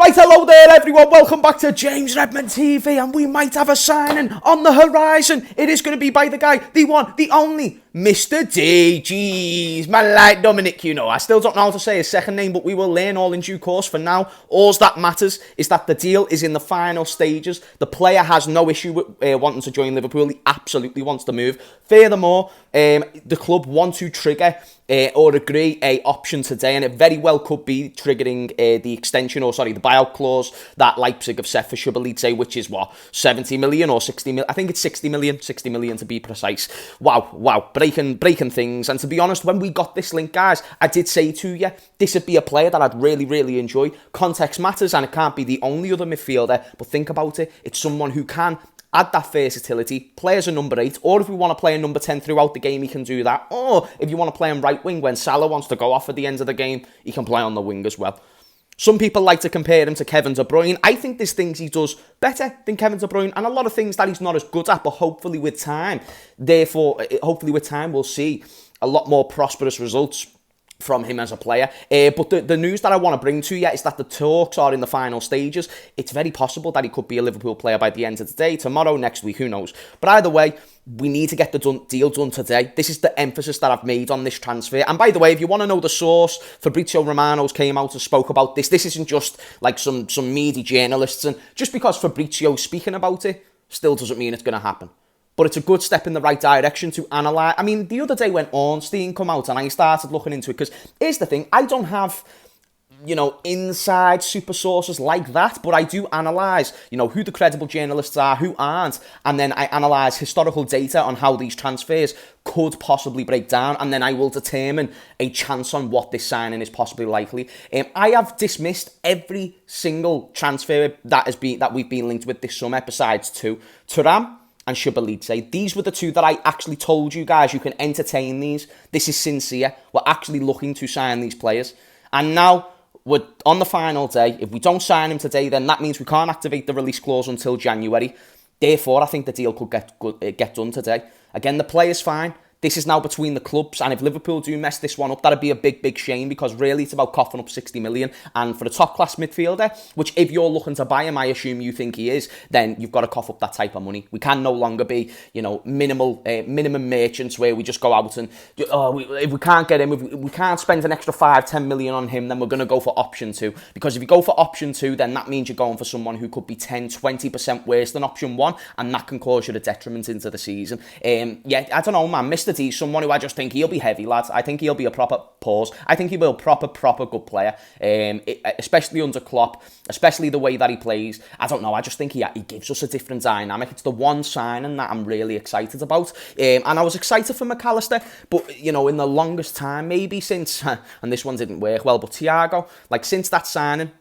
Right, hello there everyone, welcome back to James Redmond TV, and we might have a signing on the horizon. It is going to be by the guy, the one, the only, Mr. D. Jeez, man like Dominic, you know. I still don't know how to say his second name, but we will learn all in due course. For now, all that matters is that the deal is in the final stages. The player has no issue with wanting to join Liverpool. He absolutely wants to move. Furthermore, the club want to trigger or agree a option today, and it very well could be triggering the extension, or sorry, the buyout clause that Leipzig have set for Szoboszlai, which is what, 70 million or 60 million? I think it's 60 million to be precise. Wow, breaking things. And to be honest, when we got this link, guys, I did say to you, this would be a player that I'd really enjoy. Context matters, and it can't be the only other midfielder, but think about it, it's someone who can add that versatility, play as a number 8, or if we want to play a number 10 throughout the game, he can do that. Or if you want to play him right wing when Salah wants to go off at the end of the game, he can play on the wing as well. Some people like to compare him to Kevin De Bruyne. I think there's things he does better than Kevin De Bruyne, and a lot of things that he's not as good at, but hopefully with time, we'll see a lot more prosperous results from him as a player. But the news that I want to bring to you is that the talks are in the final stages. It's very possible that he could be a Liverpool player by the end of the day, tomorrow, next week, who knows. But either way, we need to get the deal done today. This is the emphasis that I've made on this transfer. And by the way, if you want to know the source, Fabrizio Romano's came out and spoke about this. This isn't just like some media journalists. And just because Fabrizio's speaking about it still doesn't mean it's going to happen. But it's a good step in the right direction to analyse. I mean, the other day when Ornstein come out and I started looking into it, because here's the thing, I don't have, inside super sources like that, but I do analyse, who the credible journalists are, who aren't, and then I analyse historical data on how these transfers could possibly break down, and then I will determine a chance on what this signing is possibly likely. I have dismissed every single transfer that we've been linked with this summer, besides 2. Thuram and Szoboszlai. These were the 2 that I actually told you guys you can entertain these. This is sincere. We're actually looking to sign these players. And now we're on the final day. If we don't sign him today, then that means we can't activate the release clause until January. Therefore, I think the deal could get done today. Again, the player's fine. This is now between the clubs, and if Liverpool do mess this one up, that'd be a big shame, because really it's about coughing up 60 million. And for a top-class midfielder, which if you're looking to buy him, I assume you think he is, then you've got to cough up that type of money. We can no longer be, minimum merchants where we just go out and, if we can't get him, if we can't spend an extra 5-10 million on him, then we're going to go for option 2. Because if you go for option 2, then that means you're going for someone who could be 10-20% worse than option 1, and that can cause you a detriment into the season. I don't know, man. Mr. D, someone who I just think he'll be heavy, lads. I think he'll be a proper pause. I think he will proper good player, especially under Klopp, especially the way that he plays. I don't know. I just think he gives us a different dynamic. It's the one signing that I'm really excited about, and I was excited for McAllister, but in the longest time, maybe since, and this one didn't work well, but Thiago, since that signing.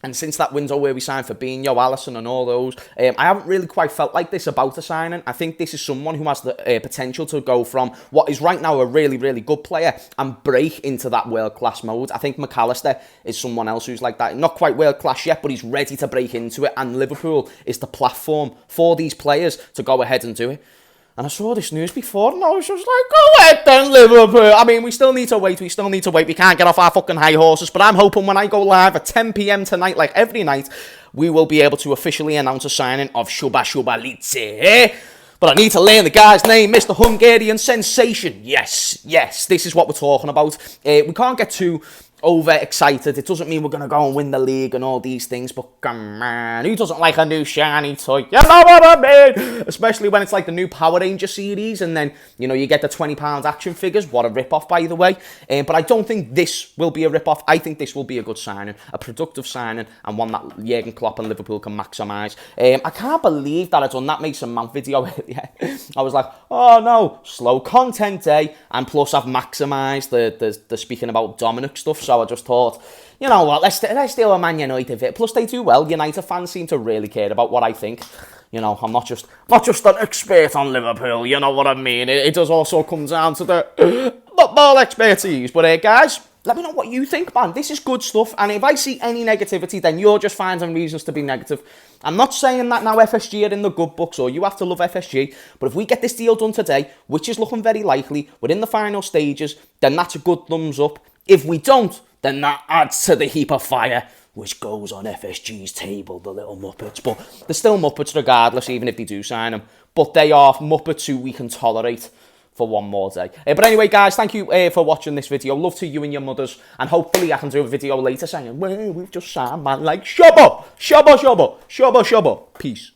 And since that window where we signed Fabinho, Alisson and all those, I haven't really quite felt like this about a signing. I think this is someone who has the potential to go from what is right now a really good player and break into that world-class mode. I think McAllister is someone else who's like that. Not quite world-class yet, but he's ready to break into it. And Liverpool is the platform for these players to go ahead and do it. And I saw this news before, and I was just like, go ahead then, Liverpool. I mean, we still need to wait. We can't get off our fucking high horses. But I'm hoping when I go live at 10 p.m. tonight, like every night, we will be able to officially announce a signing of Szoboszlai. But I need to learn the guy's name, Mr. Hungarian Sensation. Yes, this is what we're talking about. We can't get too overexcited. It doesn't mean we're going to go and win the league and all these things, but come on, who doesn't like a new shiny toy? You know what I mean? Especially when it's like the new Power Ranger series, and then, you get the £20 action figures. What a rip-off, by the way. But I don't think this will be a rip-off. I think this will be a good signing, a productive signing, and one that Jurgen Klopp and Liverpool can maximise. I can't believe that I done that Mason Mount video earlier. I was like, oh no, slow content day, and plus I've maximised the speaking about Dominic stuff, so I just thought, you know what, let's do a Man United bit. Plus they do well. United fans seem to really care about what I think. I'm not just an expert on Liverpool, you know what I mean? It does also come down to the football expertise. But guys, let me know what you think, man. This is good stuff, and if I see any negativity, then you're just finding reasons to be negative. I'm not saying that now FSG are in the good books, or you have to love FSG, but if we get this deal done today, which is looking very likely, we're in the final stages, then that's a good thumbs up. If we don't, then that adds to the heap of fire. which goes on FSG's table, the little Muppets. But they're still Muppets regardless, even if they do sign them. But they are Muppets who we can tolerate for one more day. But anyway, guys, thank you for watching this video. Love to you and your mothers. And hopefully I can do a video later saying, well, we've just signed man like Szobo. Szobo, Szobo. Szobo, Szobo. Peace.